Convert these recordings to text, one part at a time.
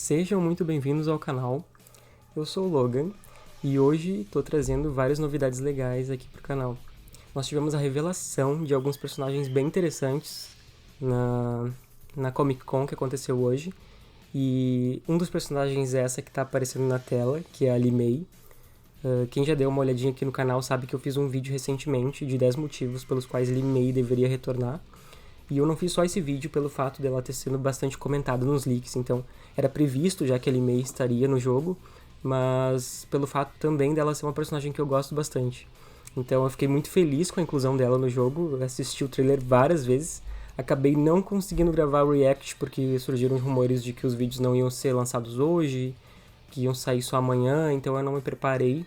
Sejam muito bem-vindos ao canal. Eu sou o Logan e hoje estou trazendo várias novidades legais aqui pro canal. Nós tivemos a revelação de alguns personagens bem interessantes na Comic Con que aconteceu hoje. E um dos personagens é essa que está aparecendo na tela, que é a Li Mei. Quem já deu uma olhadinha aqui no canal sabe que eu fiz um vídeo recentemente de 10 motivos pelos quais Li Mei deveria retornar. E eu não fiz só esse vídeo pelo fato dela ter sido bastante comentada nos leaks, então era previsto já que a Li Mei estaria no jogo, mas pelo fato também dela ser uma personagem que eu gosto bastante. Então eu fiquei muito feliz com a inclusão dela no jogo, eu assisti o trailer várias vezes, acabei não conseguindo gravar o react porque surgiram rumores de que os vídeos não iam ser lançados hoje, que iam sair só amanhã, então eu não me preparei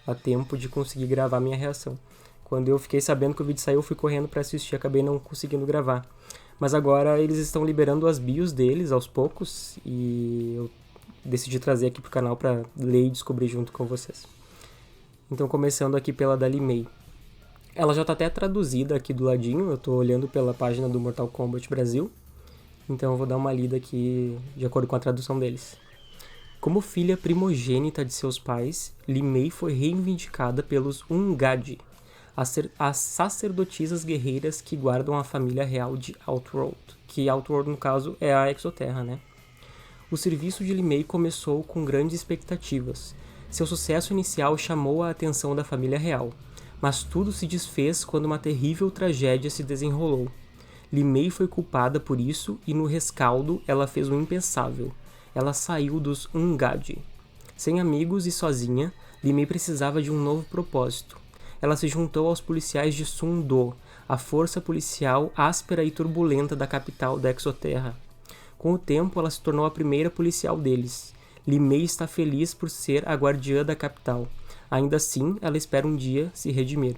a tempo de conseguir gravar minha reação. Quando eu fiquei sabendo que o vídeo saiu, eu fui correndo para assistir, acabei não conseguindo gravar. Mas agora eles estão liberando as bios deles aos poucos e eu decidi trazer aqui pro canal para ler e descobrir junto com vocês. Então começando aqui pela da Li Mei. Ela já tá até traduzida aqui do ladinho, eu tô olhando pela página do Mortal Kombat Brasil. Então eu vou dar uma lida aqui de acordo com a tradução deles. Como filha primogênita de seus pais, Li Mei foi reivindicada pelos Ungadi, as sacerdotisas guerreiras que guardam a família real de Outworld, que Outworld no caso é a Exoterra, né? O serviço de Li Mei começou com grandes expectativas. Seu sucesso inicial chamou a atenção da família real, mas tudo se desfez quando uma terrível tragédia se desenrolou. Li Mei foi culpada por isso e no rescaldo ela fez o impensável. Ela saiu dos Ungadi. Sem amigos e sozinha, Li Mei precisava de um novo propósito. Ela se juntou aos policiais de Sun Do, a força policial áspera e turbulenta da capital da Exoterra. Com o tempo, ela se tornou a primeira policial deles. Li Mei está feliz por ser a guardiã da capital. Ainda assim, ela espera um dia se redimir.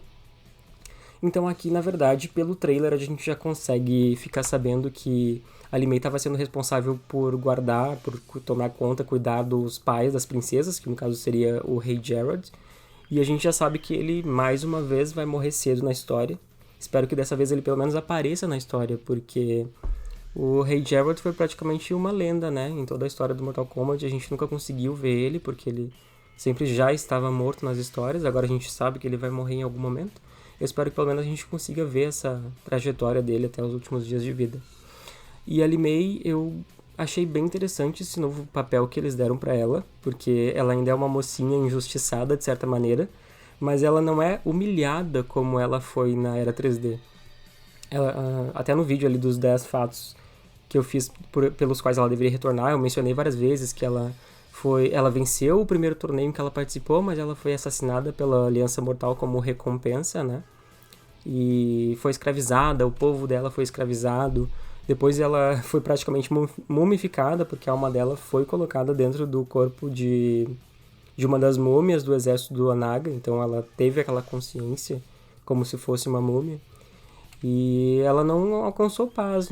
Então aqui, na verdade, pelo trailer a gente já consegue ficar sabendo que a Li Mei estava sendo responsável por guardar, por tomar conta, cuidar dos pais das princesas, que no caso seria o Rei Jarod. E a gente já sabe que ele, mais uma vez, vai morrer cedo na história. Espero que dessa vez ele pelo menos apareça na história, porque o Rei Jarod foi praticamente uma lenda, né? Em toda a história do Mortal Kombat, a gente nunca conseguiu ver ele, porque ele sempre já estava morto nas histórias. Agora a gente sabe que ele vai morrer em algum momento. Eu espero que pelo menos a gente consiga ver essa trajetória dele até os últimos dias de vida. E a Li Mei, eu achei bem interessante esse novo papel que eles deram pra ela, porque ela ainda é uma mocinha injustiçada, de certa maneira, mas ela não é humilhada como ela foi na Era 3D. Ela, até no vídeo ali dos 10 fatos que eu fiz pelos quais ela deveria retornar, eu mencionei várias vezes que ela venceu o primeiro torneio em que ela participou, mas ela foi assassinada pela Aliança Mortal como recompensa, né? E foi escravizada, o povo dela foi escravizado. Depois ela foi praticamente mumificada, porque a alma dela foi colocada dentro do corpo de uma das múmias do exército do Onaga. Então ela teve aquela consciência como se fosse uma múmia. E ela não alcançou paz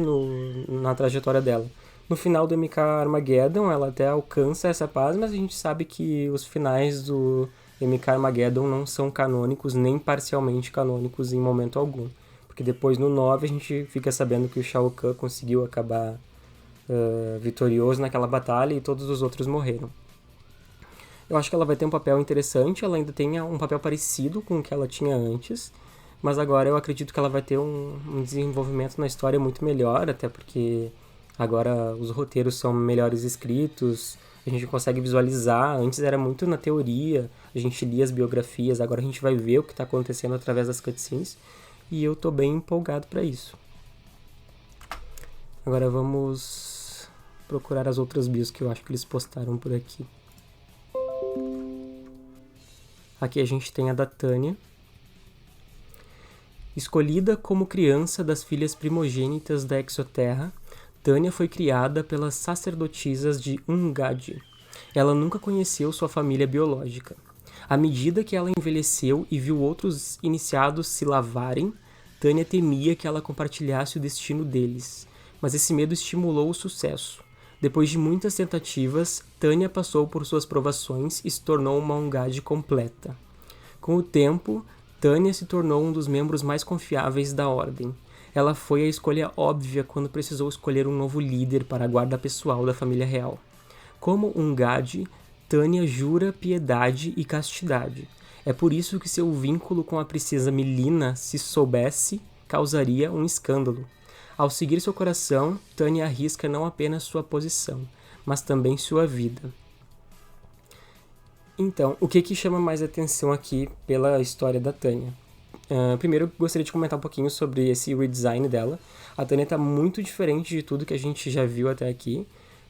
na trajetória dela. No final do MK Armageddon ela até alcança essa paz, mas a gente sabe que os finais do MK Armageddon não são canônicos, nem parcialmente canônicos em momento algum. Porque depois no 9 a gente fica sabendo que o Shao Kahn conseguiu acabar vitorioso naquela batalha e todos os outros morreram. Eu acho que ela vai ter um papel interessante, ela ainda tem um papel parecido com o que ela tinha antes, mas agora eu acredito que ela vai ter um desenvolvimento na história muito melhor, até porque agora os roteiros são melhores escritos, a gente consegue visualizar, antes era muito na teoria, a gente lia as biografias, agora a gente vai ver o que está acontecendo através das cutscenes. E eu tô bem empolgado para isso. Agora vamos procurar as outras bios que eu acho que eles postaram por aqui. Aqui a gente tem a da Tânia. Escolhida como criança das filhas primogênitas da Exoterra, Tânia foi criada pelas sacerdotisas de Ungadi. Ela nunca conheceu sua família biológica. À medida que ela envelheceu e viu outros iniciados se lavarem, Tânia temia que ela compartilhasse o destino deles, mas esse medo estimulou o sucesso. Depois de muitas tentativas, Tânia passou por suas provações e se tornou uma Ungadi completa. Com o tempo, Tânia se tornou um dos membros mais confiáveis da Ordem. Ela foi a escolha óbvia quando precisou escolher um novo líder para a guarda pessoal da família real. Como Ungadi, Tânia jura piedade e castidade. É por isso que seu vínculo com a princesa Melina, se soubesse, causaria um escândalo. Ao seguir seu coração, Tânia arrisca não apenas sua posição, mas também sua vida. Então, o que chama mais atenção aqui pela história da Tânia? Primeiro, eu gostaria de comentar um pouquinho sobre esse redesign dela. A Tânia está muito diferente de tudo que a gente já viu até aqui,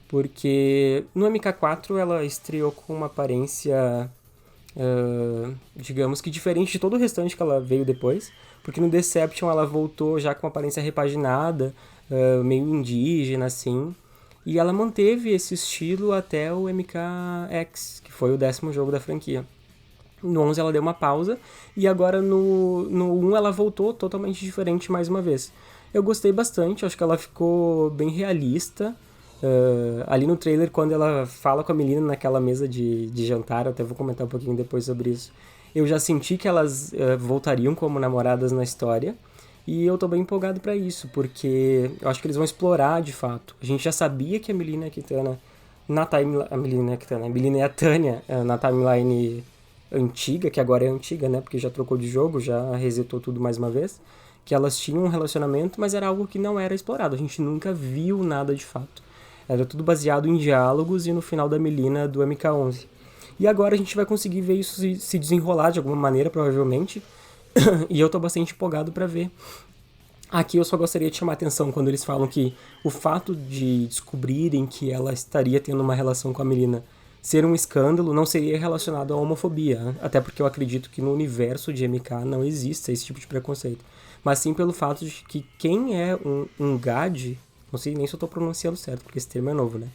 porque no MK4 ela estreou com uma aparência, digamos que diferente de todo o restante que ela veio depois, porque no Deception ela voltou já com uma aparência repaginada, meio indígena, assim, e ela manteve esse estilo até o MKX, que foi o 10º jogo da franquia. No 11 ela deu uma pausa, e agora no 1 ela voltou totalmente diferente mais uma vez. Eu gostei bastante, acho que ela ficou bem realista. Ali no trailer, quando ela fala com a Melina naquela mesa de jantar, eu até vou comentar um pouquinho depois sobre isso, eu já senti que elas voltariam como namoradas na história. E eu tô bem empolgado pra isso, porque eu acho que eles vão explorar de fato. A gente já sabia que a Melina e a Kitana na timeline. A Melina e a Tânia na timeline antiga, que agora é antiga, né? Porque já trocou de jogo, já resetou tudo mais uma vez. Que elas tinham um relacionamento, mas era algo que não era explorado. A gente nunca viu nada de fato. Era tudo baseado em diálogos e no final da Melina do MK11. E agora a gente vai conseguir ver isso se desenrolar de alguma maneira, provavelmente. E eu tô bastante empolgado pra ver. Aqui eu só gostaria de chamar a atenção quando eles falam que o fato de descobrirem que ela estaria tendo uma relação com a Melina ser um escândalo não seria relacionado à homofobia, né? Até porque eu acredito que no universo de MK não existe esse tipo de preconceito. Mas sim pelo fato de que quem é um GAD, não sei nem se eu tô pronunciando certo, porque esse termo é novo, né?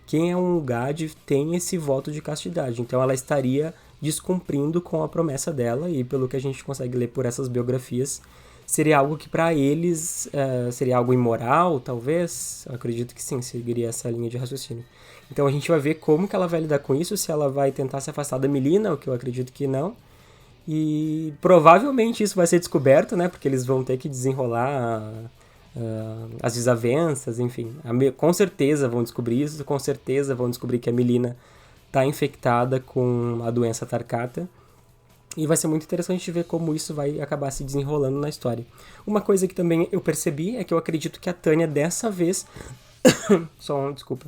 Quem é um GAD tem esse voto de castidade, então ela estaria descumprindo com a promessa dela, e pelo que a gente consegue ler por essas biografias, seria algo que para eles seria algo imoral, talvez. Eu acredito que sim, seguiria essa linha de raciocínio. Então a gente vai ver como que ela vai lidar com isso, se ela vai tentar se afastar da Melina, o que eu acredito que não. E provavelmente isso vai ser descoberto, né? Porque eles vão ter que desenrolar as desavenças, enfim. Com certeza vão descobrir isso, com certeza vão descobrir que a Melina está infectada com a doença Tarkata. E vai ser muito interessante ver como isso vai acabar se desenrolando na história. Uma coisa que também eu percebi é que eu acredito que a Tânia dessa vez... Desculpa.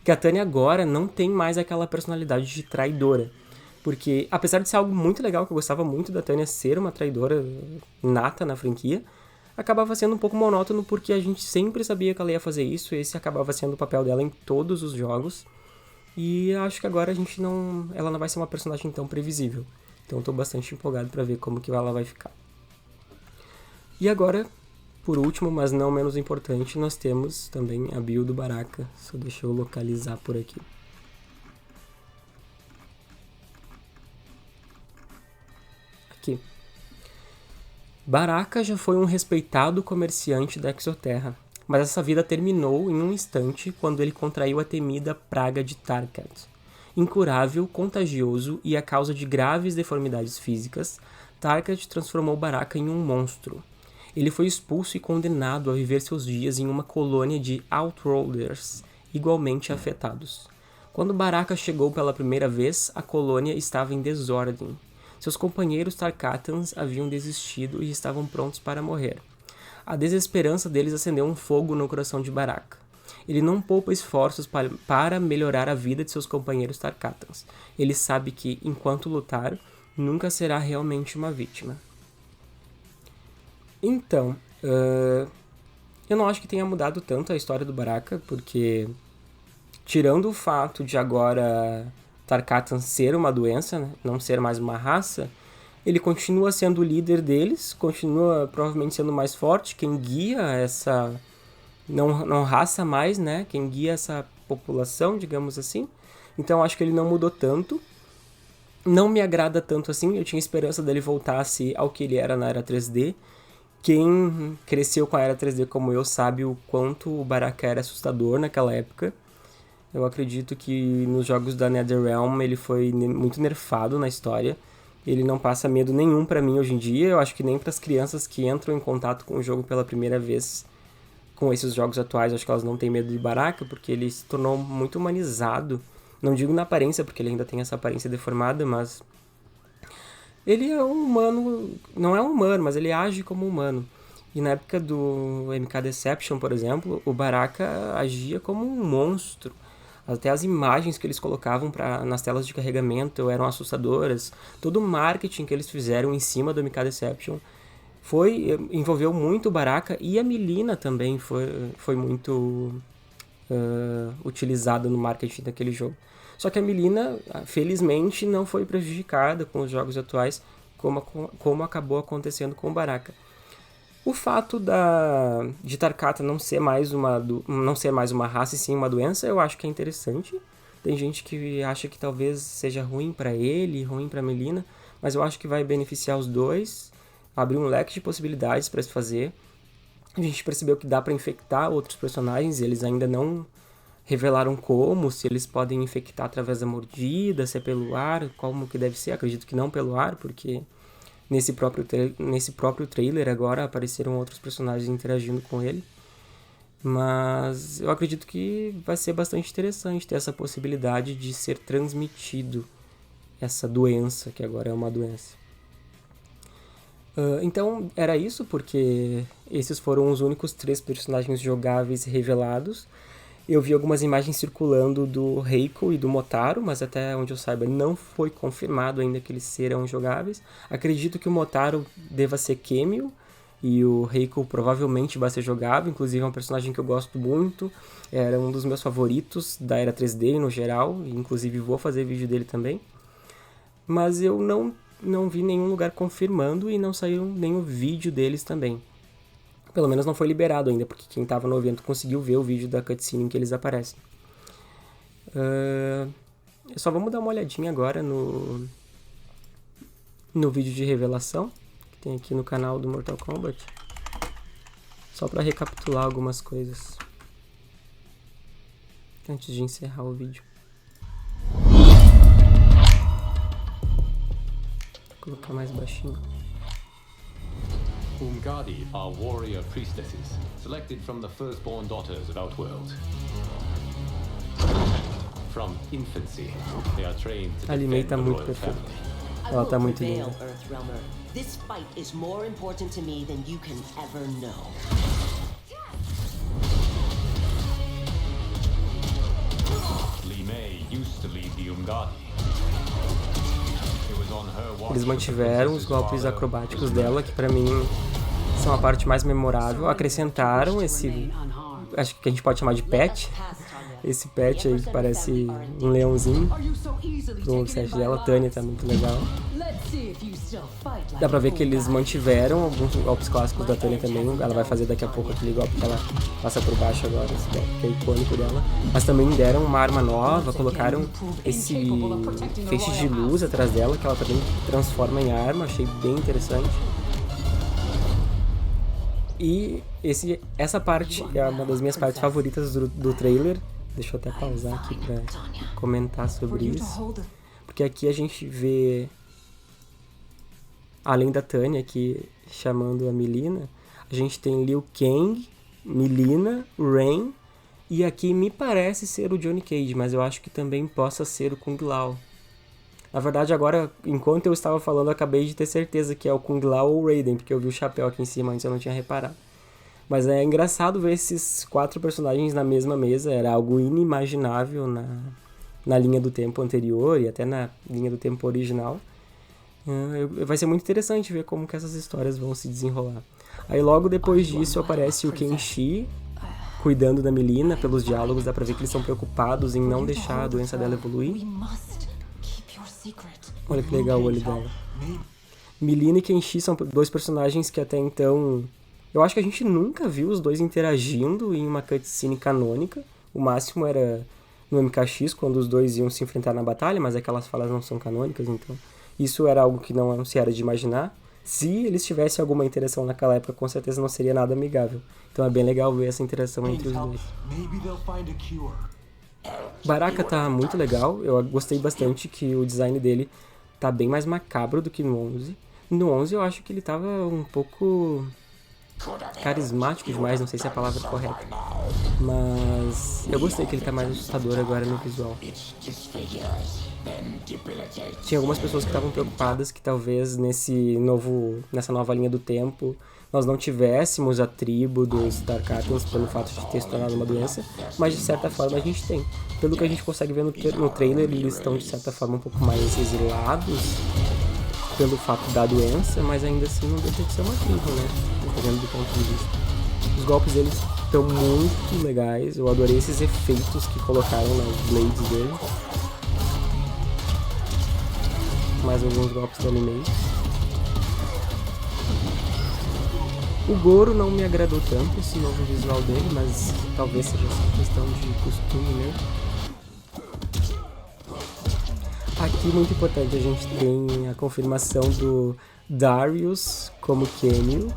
Que a Tânia agora não tem mais aquela personalidade de traidora. Porque, apesar de ser algo muito legal, que eu gostava muito da Tânia ser uma traidora nata na franquia, acabava sendo um pouco monótono porque a gente sempre sabia que ela ia fazer isso, e esse acabava sendo o papel dela em todos os jogos. E acho que agora ela não vai ser uma personagem tão previsível. Então eu tô bastante empolgado pra ver como que ela vai ficar. E agora, por último, mas não menos importante, nós temos também a build do Baraka. Só deixa eu localizar por aqui. Aqui. Baraka já foi um respeitado comerciante da Exoterra, mas essa vida terminou em um instante quando ele contraiu a temida praga de Tarkat. Incurável, contagioso e a causa de graves deformidades físicas, Tarkat transformou Baraka em um monstro. Ele foi expulso e condenado a viver seus dias em uma colônia de Outworlders, igualmente afetados. Quando Baraka chegou pela primeira vez, a colônia estava em desordem. Seus companheiros Tarkatans haviam desistido e estavam prontos para morrer. A desesperança deles acendeu um fogo no coração de Baraka. Ele não poupa esforços para melhorar a vida de seus companheiros Tarkatans. Ele sabe que, enquanto lutar, nunca será realmente uma vítima. Então, eu não acho que tenha mudado tanto a história do Baraka, porque, tirando o fato de agora Tarkatan ser uma doença, né, não ser mais uma raça, ele continua sendo o líder deles, continua provavelmente sendo mais forte, quem guia essa... Não raça mais, né? Quem guia essa população, digamos assim. Então acho que ele não mudou tanto. Não me agrada tanto assim. Eu tinha esperança dele voltasse ao que ele era na Era 3D. Quem cresceu com a Era 3D como eu sabe o quanto o Baraka era assustador naquela época. Eu acredito que nos jogos da NetherRealm ele foi muito nerfado na história. Ele não passa medo nenhum pra mim hoje em dia. Eu acho que nem pras crianças que entram em contato com o jogo pela primeira vez com esses jogos atuais, acho que elas não têm medo de Baraka, porque ele se tornou muito humanizado. Não digo na aparência, porque ele ainda tem essa aparência deformada, mas ele é um humano, não é um humano, mas ele age como humano. E na época do MK Deception, por exemplo, o Baraka agia como um monstro. Até as imagens que eles colocavam nas telas de carregamento eram assustadoras. Todo o marketing que eles fizeram em cima do MK Deception envolveu muito o Baraka, e a Mileena também foi muito utilizada no marketing daquele jogo. Só que a Mileena, felizmente, não foi prejudicada com os jogos atuais, como acabou acontecendo com o Baraka. O fato de Tarkata não ser mais uma raça e sim uma doença, eu acho que é interessante. Tem gente que acha que talvez seja ruim para ele, ruim para Mileena, mas eu acho que vai beneficiar os dois, abrir um leque de possibilidades para se fazer. A gente percebeu que dá para infectar outros personagens, e eles ainda não revelaram como, se eles podem infectar através da mordida, se é pelo ar, como que deve ser. Acredito que não pelo ar, porque nesse próprio trailer agora apareceram outros personagens interagindo com ele. Mas eu acredito que vai ser bastante interessante ter essa possibilidade de ser transmitido essa doença, que agora é uma doença. Então era isso, porque esses foram os únicos 3 personagens jogáveis revelados. Eu vi algumas imagens circulando do Reiko e do Motaro, mas até onde eu saiba não foi confirmado ainda que eles serão jogáveis. Acredito que o Motaro deva ser Cameo e o Reiko provavelmente vai ser jogável. Inclusive é um personagem que eu gosto muito, era um dos meus favoritos da era 3D no geral, e inclusive vou fazer vídeo dele também. Mas eu não vi nenhum lugar confirmando e não saiu nenhum vídeo deles também. Pelo menos não foi liberado ainda, porque quem estava no evento conseguiu ver o vídeo da cutscene em que eles aparecem. Só vamos dar uma olhadinha agora no vídeo de revelação que tem aqui no canal do Mortal Kombat. Só para recapitular algumas coisas antes de encerrar o vídeo. Vou colocar mais baixinho. Umgadi are warrior priestesses, selected from the firstborn daughters of Outworld. From infancy, they are trained to defend the royal family. Ela tá muito linda. This fight is more important to me than you can ever know. Li Mei used to lead the Umgadi. Eles mantiveram os golpes acrobáticos dela, que pra mim são a parte mais memorável. Acrescentaram esse, acho que a gente pode chamar de pet, esse pet aí que parece um leãozinho pro set dela. A Tânia tá muito legal. Dá pra ver que eles mantiveram alguns golpes clássicos da Tânia também. Ela vai fazer daqui a pouco aquele golpe que ela passa por baixo agora, esse golpe que é icônico dela. Mas também deram uma arma nova, colocaram esse feixe de luz atrás dela, que ela também transforma em arma. Achei bem interessante. E essa parte é uma das minhas partes favoritas do trailer. Deixa eu até pausar aqui pra comentar sobre isso. Porque aqui a gente vê, além da Tânia aqui chamando a Mileena, a gente tem Liu Kang, Mileena, Rain, e aqui me parece ser o Johnny Cage, mas eu acho que também possa ser o Kung Lao. Na verdade, agora, enquanto eu estava falando, eu acabei de ter certeza que é o Kung Lao ou o Raiden, porque eu vi o chapéu aqui em cima, antes eu não tinha reparado. Mas é engraçado ver esses 4 personagens na mesma mesa, era algo inimaginável na linha do tempo anterior e até na linha do tempo original. Vai ser muito interessante ver como que essas histórias vão se desenrolar. Aí logo depois disso aparece o Kenshi cuidando da Mileena. Pelos diálogos dá pra ver que eles estão preocupados em não deixar a doença dela evoluir. Olha que legal o olho dela. Mileena e Kenshi são 2 personagens que até então eu acho que a gente nunca viu os dois interagindo em uma cutscene canônica. O máximo era no MKX, quando os dois iam se enfrentar na batalha, mas aquelas falas não são canônicas, então isso era algo que não se era de imaginar. Se eles tivessem alguma interação naquela época, com certeza não seria nada amigável. Então é bem legal ver essa interação entre os dois. Baraka tá muito legal, eu gostei bastante que o design dele tá bem mais macabro do que no 11. No 11 eu acho que ele tava um pouco carismático demais, não sei se é a palavra correta. Mas eu gostei que ele tá mais assustador agora no visual. Tinha algumas pessoas que estavam preocupadas que talvez nessa nova linha do tempo nós não tivéssemos a tribo dos Tarkatans pelo fato de ter se tornado uma doença, mas de certa forma a gente tem. Pelo que a gente consegue ver no trailer, eles estão de certa forma um pouco mais exilados pelo fato da doença, mas ainda assim não deixa de ser uma tribo, né? Dependendo do ponto de vista. Os golpes deles estão muito legais, eu adorei esses efeitos que colocaram nas blades dele. Mais alguns golpes do anime. O Goro não me agradou tanto, esse novo visual dele, mas talvez seja só questão de costume mesmo. Aqui, muito importante, a gente tem a confirmação do Darius como Cameo,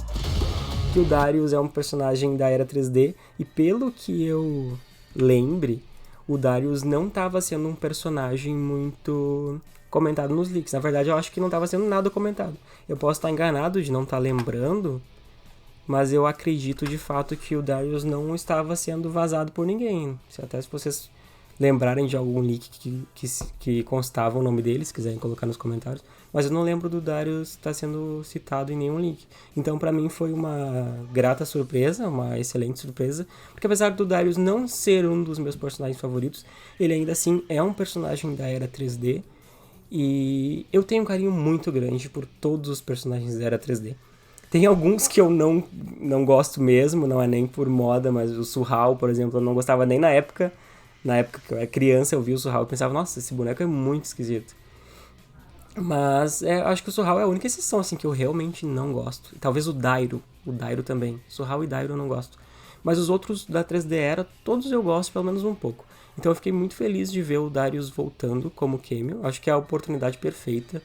que o Darius é um personagem da Era 3D, e pelo que eu lembre, o Darius não estava sendo um personagem muito comentado nos leaks. Na verdade, eu acho que não estava sendo nada comentado. Eu posso estar enganado de não estar lembrando, mas eu acredito de fato que o Darius não estava sendo vazado por ninguém. Até se vocês lembrarem de algum leak que constava o nome dele, se quiserem colocar nos comentários. Mas eu não lembro do Darius estar sendo citado em nenhum leak. Então, pra mim, foi uma grata surpresa, uma excelente surpresa. Porque apesar do Darius não ser um dos meus personagens favoritos, ele ainda assim é um personagem da Era 3D. E eu tenho um carinho muito grande por todos os personagens da Era 3D. Tem alguns que eu não gosto mesmo, não é nem por moda, mas o Suhal, por exemplo, eu não gostava nem na época. Na época que eu era criança, eu vi o Suhal e pensava, nossa, esse boneco é muito esquisito. Mas acho que o Suhal é a única exceção assim, que eu realmente não gosto. Talvez o Dairo também. Suhal e Dairo eu não gosto. Mas os outros da 3D Era, todos eu gosto pelo menos um pouco. Então eu fiquei muito feliz de ver o Darius voltando como Cameo. Acho que é a oportunidade perfeita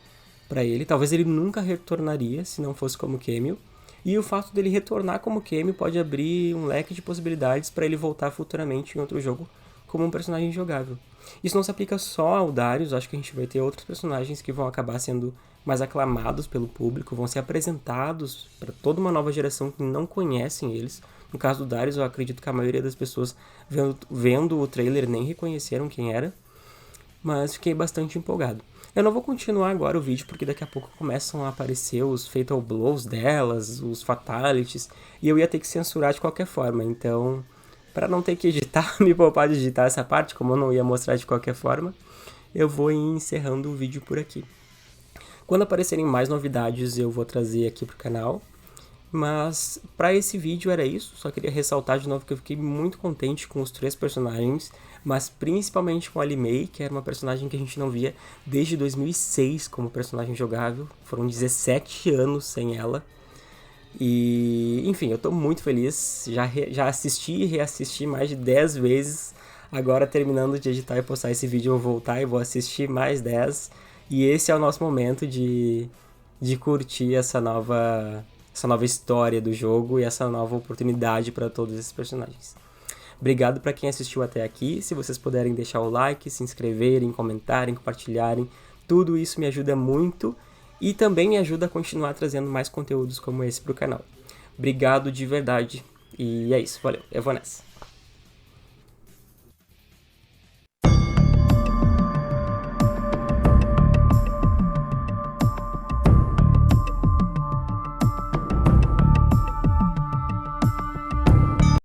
pra ele. Talvez ele nunca retornaria se não fosse como Cameo. E o fato dele retornar como Cameo pode abrir um leque de possibilidades para ele voltar futuramente em outro jogo como um personagem jogável. Isso não se aplica só ao Darius, acho que a gente vai ter outros personagens que vão acabar sendo mais aclamados pelo público, vão ser apresentados para toda uma nova geração que não conhecem eles. No caso do Darius, eu acredito que a maioria das pessoas vendo o trailer nem reconheceram quem era, mas fiquei bastante empolgado. Eu não vou continuar agora o vídeo, porque daqui a pouco começam a aparecer os Fatal Blows delas, os Fatalities, e eu ia ter que censurar de qualquer forma, então, para não ter que editar, me poupar de editar essa parte, como eu não ia mostrar de qualquer forma, eu vou encerrando o vídeo por aqui. Quando aparecerem mais novidades, eu vou trazer aqui pro canal. Mas para esse vídeo era isso, só queria ressaltar de novo que eu fiquei muito contente com os 3 personagens, mas principalmente com a Li-Mei, que era uma personagem que a gente não via desde 2006 como personagem jogável, foram 17 anos sem ela, e enfim, eu tô muito feliz, já assisti e reassisti mais de 10 vezes, agora terminando de editar e postar esse vídeo eu vou voltar e vou assistir mais 10, e esse é o nosso momento de curtir essa nova história do jogo e essa nova oportunidade para todos esses personagens. Obrigado para quem assistiu até aqui. Se vocês puderem deixar o like, se inscreverem, comentarem, compartilharem, tudo isso me ajuda muito e também me ajuda a continuar trazendo mais conteúdos como esse para o canal. Obrigado de verdade e é isso, valeu, eu vou nessa.